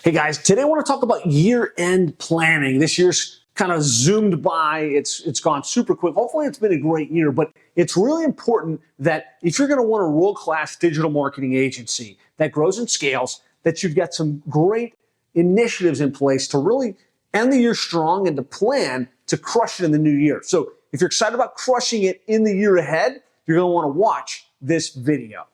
Hey guys, today I want to talk about year-end planning. This year's kind of zoomed by. It's gone super quick. Hopefully it's been a great year, but it's really important that if you're going to want a world-class digital marketing agency that grows and scales, that you've got some great initiatives in place to really end the year strong and to plan to crush it in the new year. So if you're excited about crushing it in the year ahead, you're going to want to watch this video.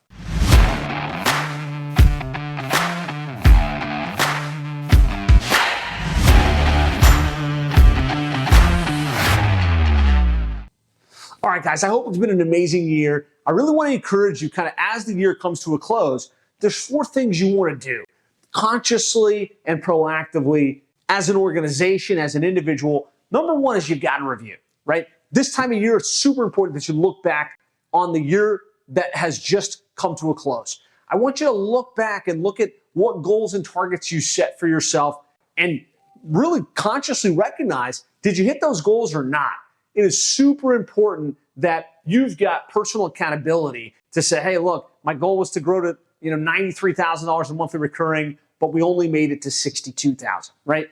All right, guys, I hope it's been an amazing year. I really want to encourage you kind of as the year comes to a close, there's 4 things you want to do consciously and proactively as an organization, as an individual. Number 1 is you've got to review, right? This time of year, it's super important that you look back on the year that has just come to a close. I want you to look back and look at what goals and targets you set for yourself and really consciously recognize, did you hit those goals or not? It is super important that you've got personal accountability to say, hey, look, my goal was to grow to $93,000 a monthly recurring, but we only made it to $62,000, right?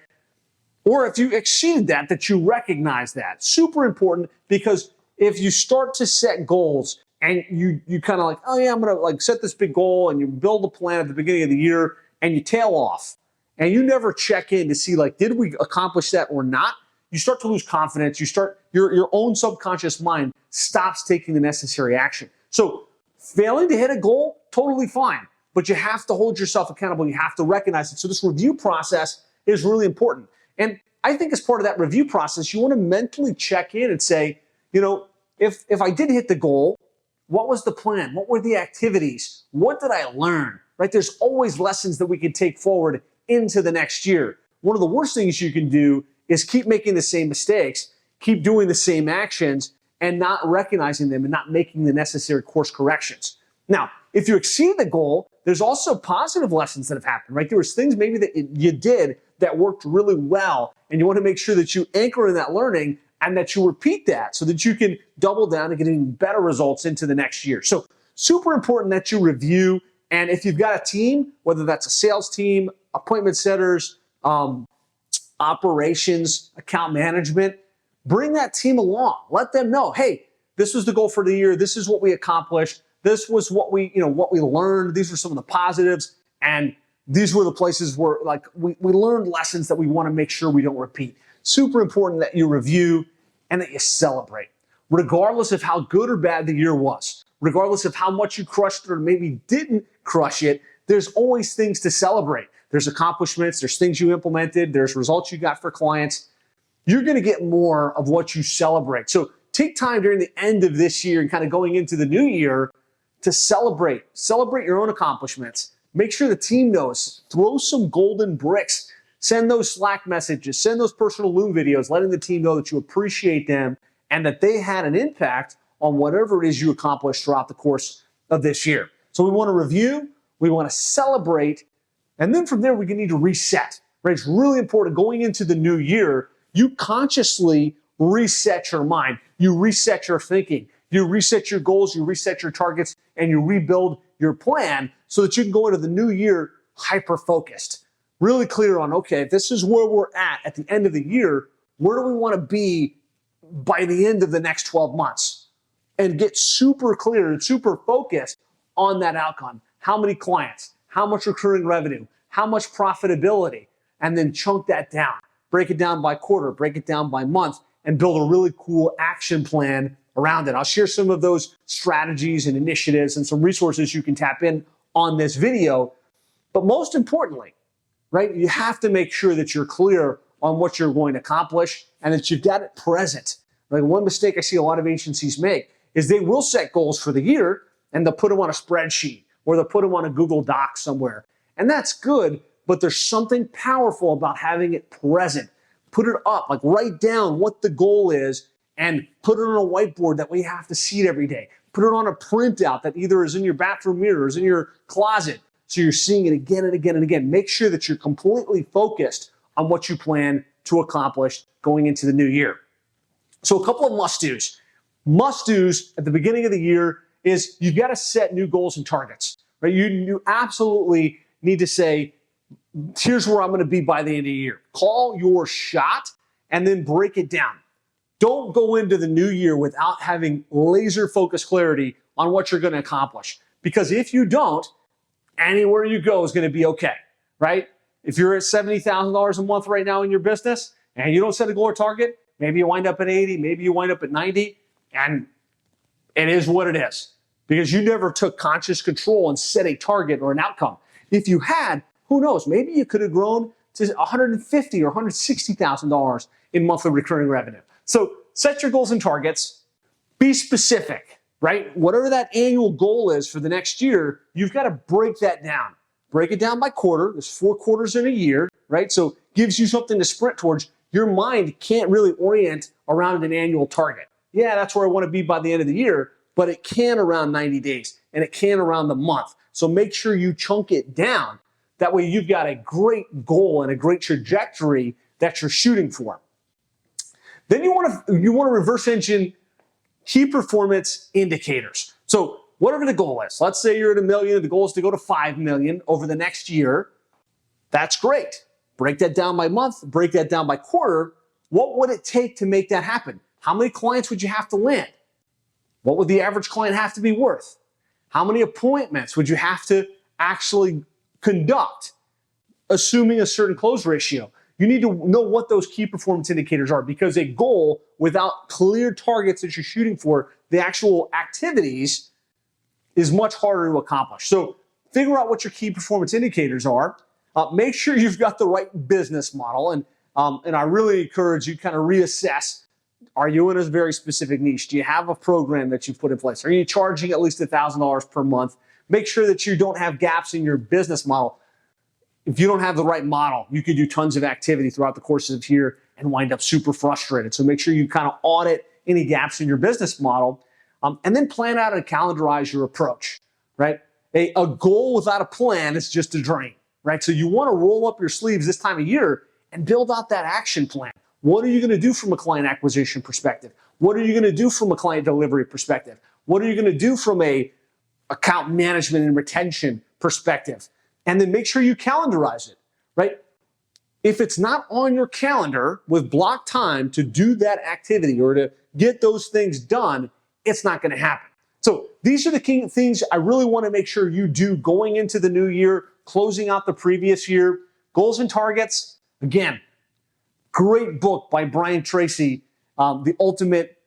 Or if you exceeded that you recognize that. Super important, because if you start to set goals and you kind of like, oh yeah, I'm gonna set this big goal, and you build a plan at the beginning of the year and you tail off and you never check in to see did we accomplish that or not? You start to lose confidence. You start, your own subconscious mind stops taking the necessary action. So failing to hit a goal, totally fine, but you have to hold yourself accountable. You have to recognize it. So this review process is really important. And I think as part of that review process, you want to mentally check in and say, if I did hit the goal, what was the plan? What were the activities? What did I learn? Right? There's always lessons that we can take forward into the next year. One of the worst things you can do is keep making the same mistakes, keep doing the same actions, and not recognizing them and not making the necessary course corrections. Now, if you exceed the goal, there's also positive lessons that have happened, right? There was things maybe that you did that worked really well, and you want to make sure that you anchor in that learning and that you repeat that so that you can double down and get even better results into the next year. So super important that you review, and if you've got a team, whether that's a sales team, appointment setters, operations, account management, bring that team along. Let them know, hey, this was the goal for the year. This is what we accomplished. This was what we learned. These were some of the positives. And these were the places where we learned lessons that we want to make sure we don't repeat. Super important that you review and that you celebrate. Regardless of how good or bad the year was, regardless of how much you crushed it or maybe didn't crush it, there's always things to celebrate. There's accomplishments, there's things you implemented, there's results you got for clients. You're going to get more of what you celebrate. So take time during the end of this year and kind of going into the new year to celebrate your own accomplishments. Make sure the team knows. Throw some golden bricks. Send those Slack messages, send those personal Loom videos, letting the team know that you appreciate them and that they had an impact on whatever it is you accomplished throughout the course of this year. So we want to review, we want to celebrate, and then from there, we need to reset, right? It's really important going into the new year, you consciously reset your mind. You reset your thinking. You reset your goals, you reset your targets, and you rebuild your plan so that you can go into the new year hyper-focused. Really clear on, okay, this is where we're at the end of the year. Where do we want to be by the end of the next 12 months? And get super clear and super focused on that outcome. How many clients? How much recurring revenue, how much profitability, and then chunk that down. Break it down by quarter, break it down by month, and build a really cool action plan around it. I'll share some of those strategies and initiatives and some resources you can tap in on this video. But most importantly, right, you have to make sure that you're clear on what you're going to accomplish and that you've got it present. Like one mistake I see a lot of agencies make is they will set goals for the year and they'll put them on a spreadsheet, or they'll put them on a Google Doc somewhere. And that's good, but there's something powerful about having it present. Put it up, write down what the goal is and put it on a whiteboard that we have to see it every day. Put it on a printout that either is in your bathroom mirror or is in your closet, so you're seeing it again and again and again. Make sure that you're completely focused on what you plan to accomplish going into the new year. So a couple of must-dos. Must-dos at the beginning of the year is you've got to set new goals and targets, right? You absolutely need to say, here's where I'm going to be by the end of the year. Call your shot and then break it down. Don't go into the new year without having laser focused clarity on what you're going to accomplish. Because if you don't, anywhere you go is going to be okay, right? If you're at $70,000 a month right now in your business and you don't set a goal or target, maybe you wind up at 80, maybe you wind up at 90, and it is what it is because you never took conscious control and set a target or an outcome. If you had, who knows, maybe you could have grown to $150,000 or $160,000 in monthly recurring revenue. So set your goals and targets, be specific, right? Whatever that annual goal is for the next year, you've got to break that down. Break it down by quarter. There's 4 quarters in a year, right? So gives you something to sprint towards. Your mind can't really orient around an annual target. Yeah, that's where I want to be by the end of the year, but it can around 90 days and it can around the month. So make sure you chunk it down. That way you've got a great goal and a great trajectory that you're shooting for. Then you want to reverse engine key performance indicators. So whatever the goal is, let's say you're at $1 million, the goal is to go to $5 million over the next year. That's great. Break that down by month, break that down by quarter. What would it take to make that happen? How many clients would you have to land? What would the average client have to be worth? How many appointments would you have to actually conduct, assuming a certain close ratio? You need to know what those key performance indicators are because a goal without clear targets that you're shooting for, the actual activities, is much harder to accomplish. So figure out what your key performance indicators are. Make sure you've got the right business model. And I really encourage you kind of reassess. Are you in a very specific niche? Do you have a program that you've put in place? Are you charging at least $1,000 per month? Make sure that you don't have gaps in your business model. If you don't have the right model, you could do tons of activity throughout the course of the year and wind up super frustrated. So make sure you kind of audit any gaps in your business model and then plan out and calendarize your approach, right? A goal without a plan is just a dream, right? So you want to roll up your sleeves this time of year and build out that action plan. What are you going to do from a client acquisition perspective? What are you going to do from a client delivery perspective? What are you going to do from a account management and retention perspective? And then make sure you calendarize it, right? If it's not on your calendar with block time to do that activity or to get those things done, it's not going to happen. So these are the key things I really want to make sure you do going into the new year, closing out the previous year. Goals and targets, again, great book by Brian Tracy, The Ultimate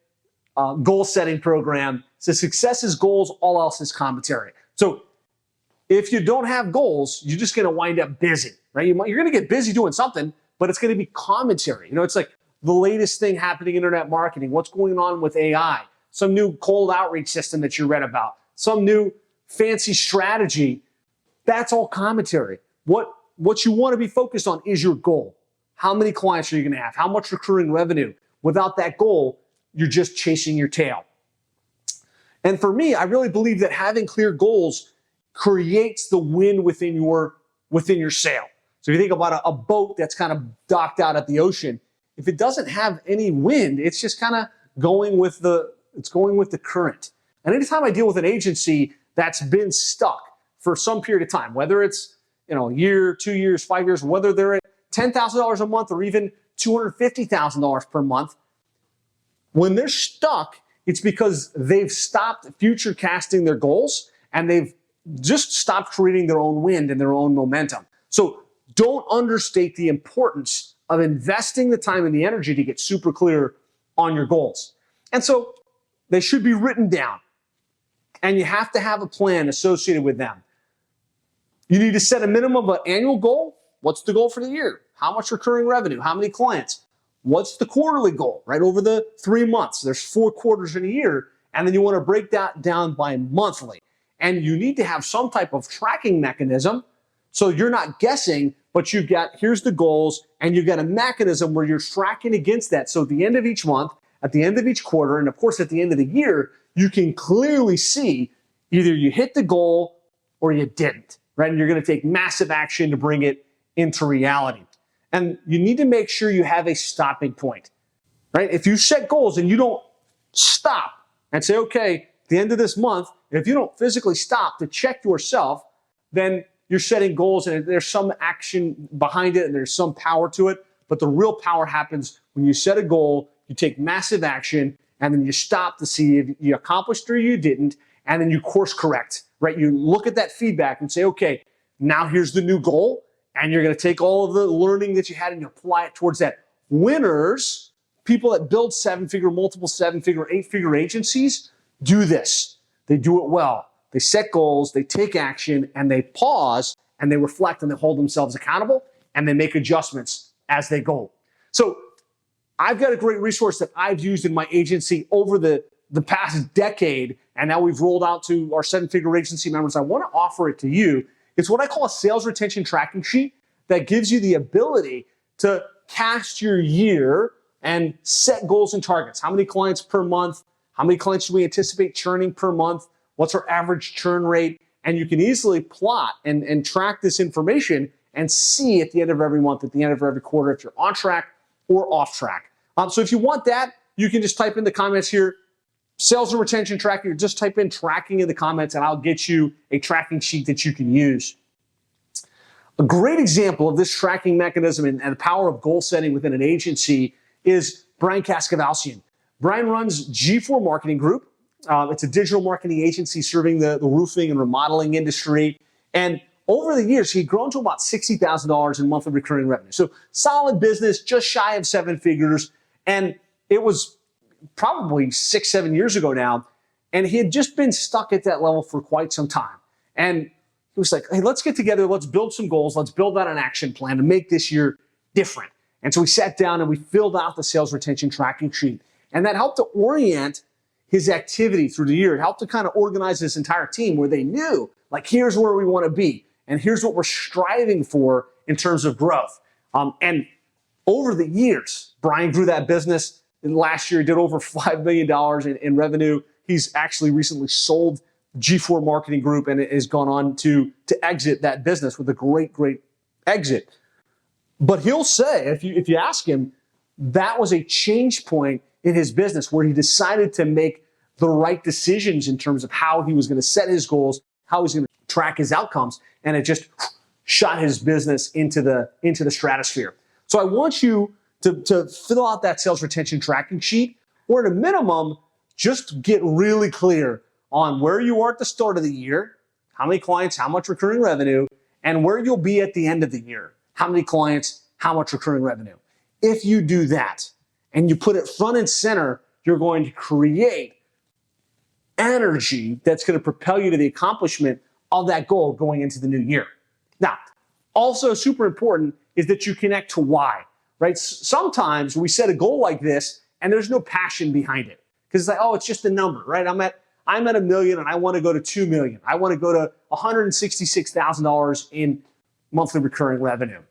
Goal Setting Program. It says success is goals, all else is commentary. So if you don't have goals, you're just going to wind up busy, right? You're going to get busy doing something, but it's going to be commentary. You know, it's like the latest thing happening in internet marketing. What's going on with AI? Some new cold outreach system that you read about. Some new fancy strategy. That's all commentary. What you want to be focused on is your goal. How many clients are you going to have? How much recurring revenue? Without that goal, you're just chasing your tail. And for me, I really believe that having clear goals creates the wind within your sail. So if you think about a boat that's kind of docked out at the ocean, if it doesn't have any wind, it's just kind of going with the current. And anytime I deal with an agency that's been stuck for some period of time, whether it's a year, 2 years, 5 years, whether they're at $10,000 a month or even $250,000 per month, when they're stuck, it's because they've stopped future casting their goals and they've just stopped creating their own wind and their own momentum. So don't understate the importance of investing the time and the energy to get super clear on your goals. And so they should be written down and you have to have a plan associated with them. You need to set a minimum of an annual goal. What's the goal for the year? How much recurring revenue? How many clients? What's the quarterly goal, right? Over the 3 months, there's 4 quarters in a year, and then you want to break that down by monthly. And you need to have some type of tracking mechanism so you're not guessing, but here's the goals, and you've got a mechanism where you're tracking against that. So at the end of each month, at the end of each quarter, and of course at the end of the year, you can clearly see either you hit the goal or you didn't, right? And you're going to take massive action to bring it into reality. And you need to make sure you have a stopping point, right? If you set goals and you don't stop and say, okay, at the end of this month, if you don't physically stop to check yourself, then you're setting goals and there's some action behind it and there's some power to it. But the real power happens when you set a goal, you take massive action, and then you stop to see if you accomplished or you didn't, and then you course correct, right? You look at that feedback and say, okay, now here's the new goal, and you're going to take all of the learning that you had and you apply it towards that. Winners, people that build seven-figure, multiple seven-figure, eight-figure agencies, do this. They do it well. They set goals, they take action, and they pause, and they reflect, and they hold themselves accountable, and they make adjustments as they go. So I've got a great resource that I've used in my agency over the past decade, and now we've rolled out to our seven-figure agency members. I want to offer it to you. It's what I call a sales retention tracking sheet that gives you the ability to cast your year and set goals and targets. How many clients per month? How many clients do we anticipate churning per month? What's our average churn rate? And you can easily plot and track this information and see at the end of every month, at the end of every quarter, if you're on track or off track. So if you want that, you can just type in the comments here, sales and retention tracking, or just type in tracking in the comments and I'll get you a tracking sheet that you can use. A great example of this tracking mechanism and the power of goal setting within an agency is Brian Kaskavalcian. Brian runs G4 Marketing Group. It's a digital marketing agency serving the roofing and remodeling industry. And over the years, he'd grown to about $60,000 in monthly recurring revenue. So solid business, just shy of seven figures. And it was probably 6-7 years ago now. And he had just been stuck at that level for quite some time. And he was like, hey, let's get together. Let's build some goals. Let's build out an action plan to make this year different. And so we sat down and we filled out the sales retention tracking sheet. And that helped to orient his activity through the year. It helped to kind of organize this entire team where they knew, like, here's where we want to be. And here's what we're striving for in terms of growth. And over the years, Brian grew that business. And last year, he did over $5 million in revenue. He's actually recently sold G4 Marketing Group and has gone on to exit that business with a great exit. But he'll say, if you ask him, that was a change point in his business where he decided to make the right decisions in terms of how he was going to set his goals, how he was going to track his outcomes, and it just shot his business into the stratosphere. So I want you to fill out that sales retention tracking sheet, or at a minimum, just get really clear on where you are at the start of the year, how many clients, how much recurring revenue, and where you'll be at the end of the year. How many clients, how much recurring revenue. If you do that and you put it front and center, you're going to create energy that's going to propel you to the accomplishment of that goal going into the new year. Now, also super important is that you connect to why, right? Sometimes we set a goal like this and there's no passion behind it because it's like, oh, it's just a number, right? I'm at $1 million and I want to go to $2 million. I want to go to $166,000 in monthly recurring revenue.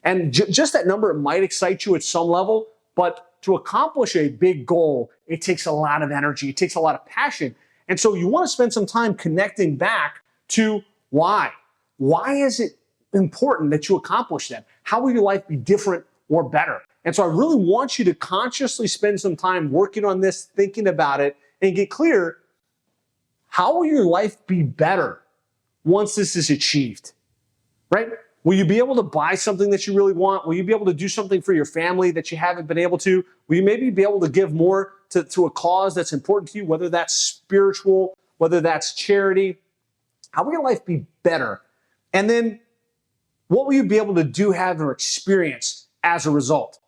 And just that number, it might excite you at some level, but to accomplish a big goal, it takes a lot of energy. It takes a lot of passion. And so you want to spend some time connecting back to why. Why is it important that you accomplish that? How will your life be different or better? And so I really want you to consciously spend some time working on this, thinking about it, and get clear, how will your life be better once this is achieved, right? Will you be able to buy something that you really want? Will you be able to do something for your family that you haven't been able to? Will you maybe be able to give more to a cause that's important to you, whether that's spiritual, whether that's charity? How will your life be better? And then what will you be able to do, have, or experience as a result,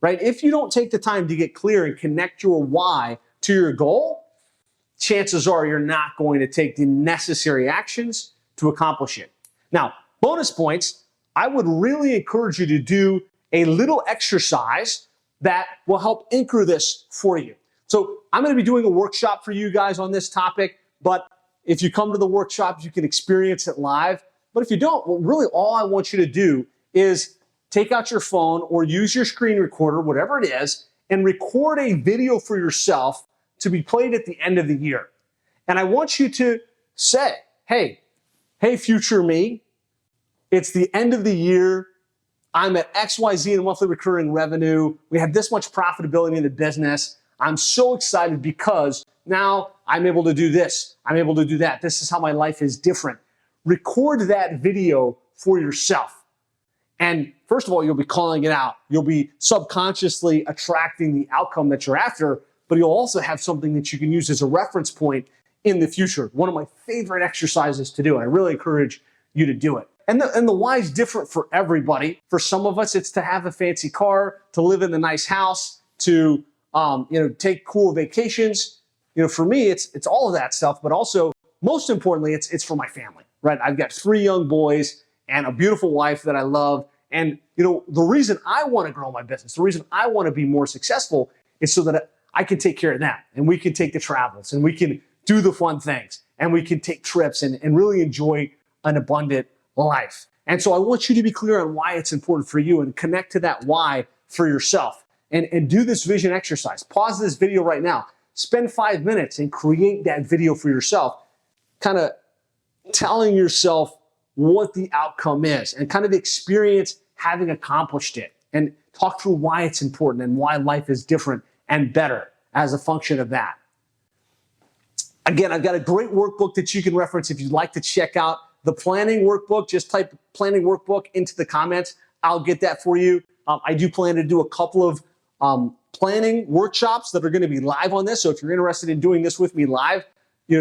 right? If you don't take the time to get clear and connect your why to your goal, chances are you're not going to take the necessary actions to accomplish it. Now, bonus points, I would really encourage you to do a little exercise that will help anchor this for you. So I'm going to be doing a workshop for you guys on this topic, but if you come to the workshop, you can experience it live. But if you don't, well, really all I want you to do is take out your phone or use your screen recorder, whatever it is, and record a video for yourself to be played at the end of the year. And I want you to say, hey, future me, it's the end of the year. I'm at XYZ in monthly recurring revenue. We have this much profitability in the business. I'm so excited because now I'm able to do this. I'm able to do that. This is how my life is different. Record that video for yourself. And first of all, you'll be calling it out. You'll be subconsciously attracting the outcome that you're after, but you'll also have something that you can use as a reference point in the future. One of my favorite exercises to do, and I really encourage you to do it. And the why is different for everybody. For some of us, it's to have a fancy car, to live in a nice house, to take cool vacations. For me, it's all of that stuff, but also, most importantly, it's for my family, right? I've got 3 young boys and a beautiful wife that I love. And, the reason I want to grow my business, the reason I want to be more successful is so that I can take care of them, and we can take the travels, and we can do the fun things, and we can take trips and really enjoy an abundant life. And so I want you to be clear on why it's important for you and connect to that why for yourself. And do this vision exercise. Pause this video right now. Spend 5 minutes and create that video for yourself, kind of telling yourself what the outcome is and kind of experience having accomplished it, and talk through why it's important and why life is different and better as a function of that. Again, I've got a great workbook that you can reference if you'd like to check out the planning workbook. Just type planning workbook into the comments. I'll get that for you. I do plan to do a couple of planning workshops that are going to be live on this. So if you're interested in doing this with me live,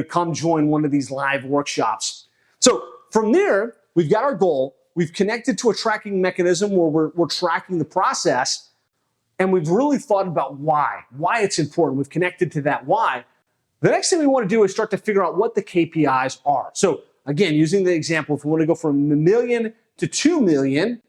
come join one of these live workshops. So from there, we've got our goal. We've connected to a tracking mechanism where we're tracking the process, and we've really thought about why it's important. We've connected to that why. The next thing we want to do is start to figure out what the KPIs are. So again, using the example, if we want to go from $1 million to $2 million,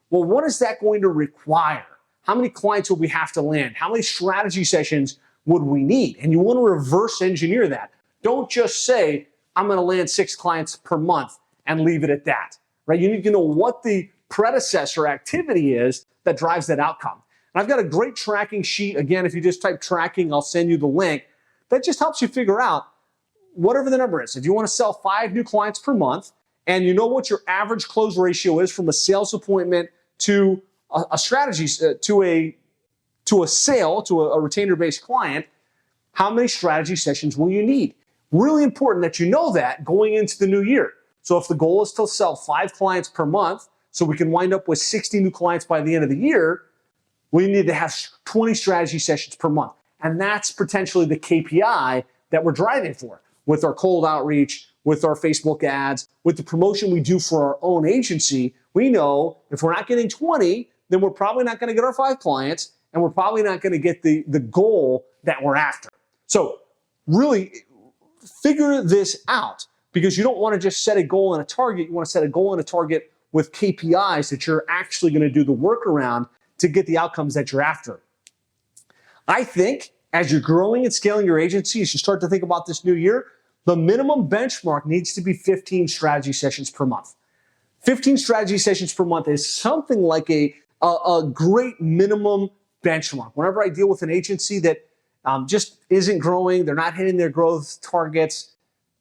well, what is that going to require? How many clients would we have to land? How many strategy sessions would we need? And you want to reverse engineer that. Don't just say, I'm going to land 6 clients per month and leave it at that, right? You need to know what the predecessor activity is that drives that outcome. And I've got a great tracking sheet. Again, if you just type tracking, I'll send you the link. That just helps you figure out whatever the number is. If you want to sell 5 new clients per month, and you know what your average close ratio is from a sales appointment to a strategy, to a sale, to a retainer-based client, how many strategy sessions will you need? Really important that you know that going into the new year. So if the goal is to sell 5 clients per month, so we can wind up with 60 new clients by the end of the year, we need to have 20 strategy sessions per month. And that's potentially the KPI that we're driving for with our cold outreach, with our Facebook ads, with the promotion we do for our own agency. We know if we're not getting 20, then we're probably not going to get our 5 clients, and we're probably not going to get the goal that we're after. So really figure this out, because you don't want to just set a goal and a target. You want to set a goal and a target with KPIs that you're actually going to do the work around to get the outcomes that you're after. I think as you're growing and scaling your agency, as you start to think about this new year, the minimum benchmark needs to be 15 strategy sessions per month. 15 strategy sessions per month is something like a great minimum benchmark. Whenever I deal with an agency that just isn't growing, they're not hitting their growth targets,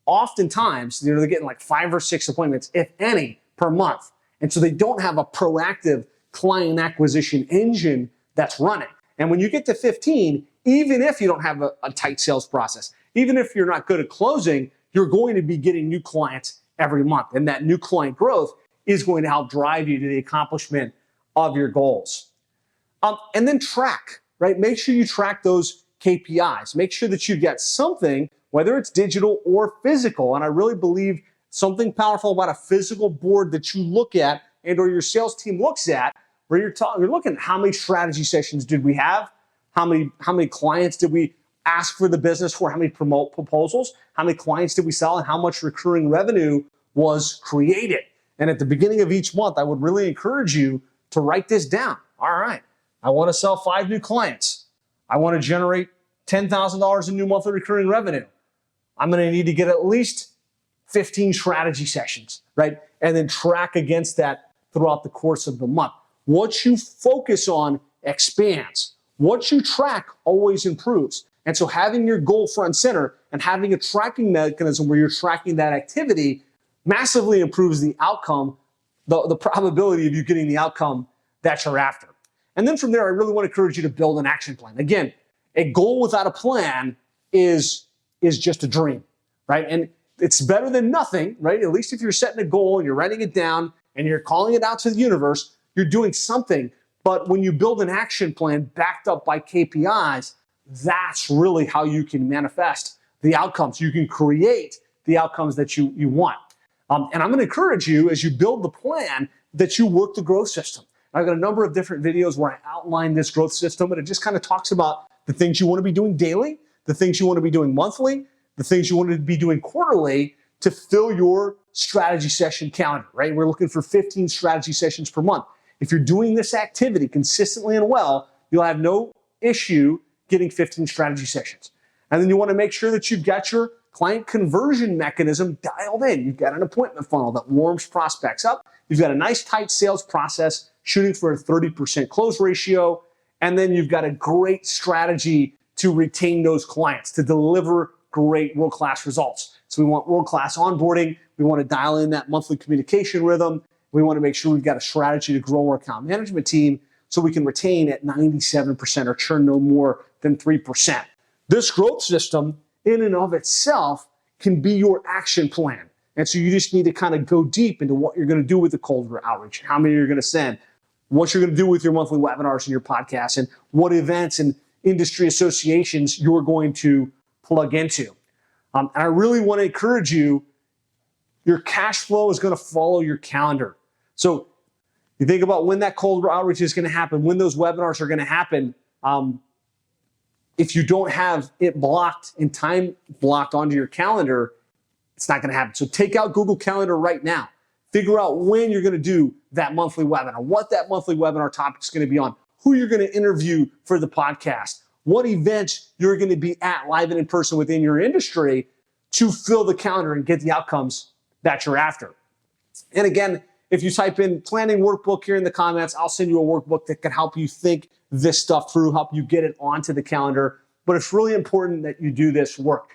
oftentimes they're getting like 5 or 6 appointments, if any, per month. And so they don't have a proactive client acquisition engine that's running. And when you get to 15, even if you don't have a tight sales process, even if you're not good at closing, you're going to be getting new clients every month. And that new client growth is going to help drive you to the accomplishment of your goals. And then track, right? Make sure you track those KPIs. Make sure that you get something, whether it's digital or physical. And I really believe something powerful about a physical board that you look at and or your sales team looks at, where you're looking at how many strategy sessions did we have? How many clients did we ask for the business for? How many proposals? How many clients did we sell? And how much recurring revenue was created? And at the beginning of each month, I would really encourage you to write this down. All right, I want to sell 5 new clients. I want to generate $10,000 in new monthly recurring revenue. I'm going to need to get at least 15 strategy sessions, right? And then track against that throughout the course of the month. What you focus on expands. What you track always improves. And so having your goal front and center and having a tracking mechanism where you're tracking that activity massively improves the outcome, the probability of you getting the outcome that you're after. And then from there, I really want to encourage you to build an action plan. Again, a goal without a plan is just a dream, right? And it's better than nothing, right? At least if you're setting a goal and you're writing it down and you're calling it out to the universe, you're doing something. But when you build an action plan backed up by KPIs, that's really how you can manifest the outcomes. You can create the outcomes that you want. And I'm going to encourage you, as you build the plan, that you work the growth system. I've got a number of different videos where I outline this growth system, and it just kind of talks about the things you want to be doing daily, the things you want to be doing monthly, the things you want to be doing quarterly to fill your strategy session calendar, right? We're looking for 15 strategy sessions per month. If you're doing this activity consistently and well, you'll have no issue getting 15 strategy sessions. And then you want to make sure that you've got your client conversion mechanism dialed in. You've got an appointment funnel that warms prospects up. You've got a nice tight sales process shooting for a 30% close ratio. And then you've got a great strategy to retain those clients, to deliver great world-class results. So we want world-class onboarding. We want to dial in that monthly communication rhythm. We want to make sure we've got a strategy to grow our account management team so we can retain at 97% or churn no more than 3%. This growth system in and of itself can be your action plan. And so you just need to kind of go deep into what you're going to do with the cold outreach, how many you're going to send, what you're going to do with your monthly webinars and your podcasts, and what events and industry associations you're going to plug into. And I really want to encourage you, your cash flow is going to follow your calendar. So you think about when that cold outreach is going to happen, when those webinars are going to happen. If you don't have it blocked and time blocked onto your calendar, it's not going to happen. So take out Google Calendar right now. Figure out when you're going to do that monthly webinar, what that monthly webinar topic is going to be on, who you're going to interview for the podcast, what events you're going to be at live and in person within your industry to fill the calendar and get the outcomes that you're after. And again, if you type in planning workbook here in the comments, I'll send you a workbook that can help you think this stuff through, help you get it onto the calendar. But it's really important that you do this work.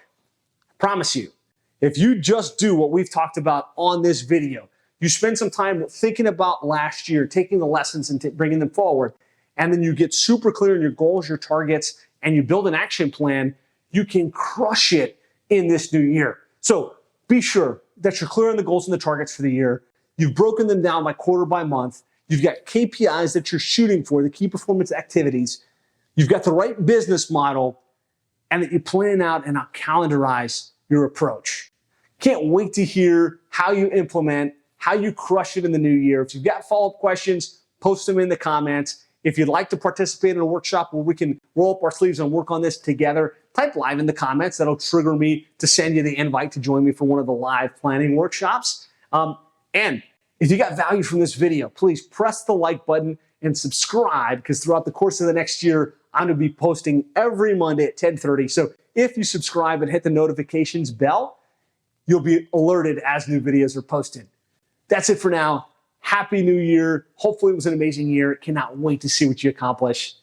I promise you, if you just do what we've talked about on this video, you spend some time thinking about last year, taking the lessons and bringing them forward, and then you get super clear on your goals, your targets, and you build an action plan, you can crush it in this new year. So be sure that you're clear on the goals and the targets for the year. You've broken them down by quarter by month. You've got KPIs that you're shooting for, the key performance activities. You've got the right business model, and that you plan out and calendarize your approach. Can't wait to hear how you implement, how you crush it in the new year. If you've got follow-up questions, post them in the comments. If you'd like to participate in a workshop where we can roll up our sleeves and work on this together, type live in the comments. That'll trigger me to send you the invite to join me for one of the live planning workshops. And if you got value from this video, please press the like button and subscribe, because throughout the course of the next year, I'm going to be posting every Monday at 10:30. So if you subscribe and hit the notifications bell, you'll be alerted as new videos are posted. That's it for now. Happy New Year. Hopefully it was an amazing year. Cannot wait to see what you accomplish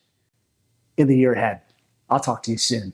in the year ahead. I'll talk to you soon.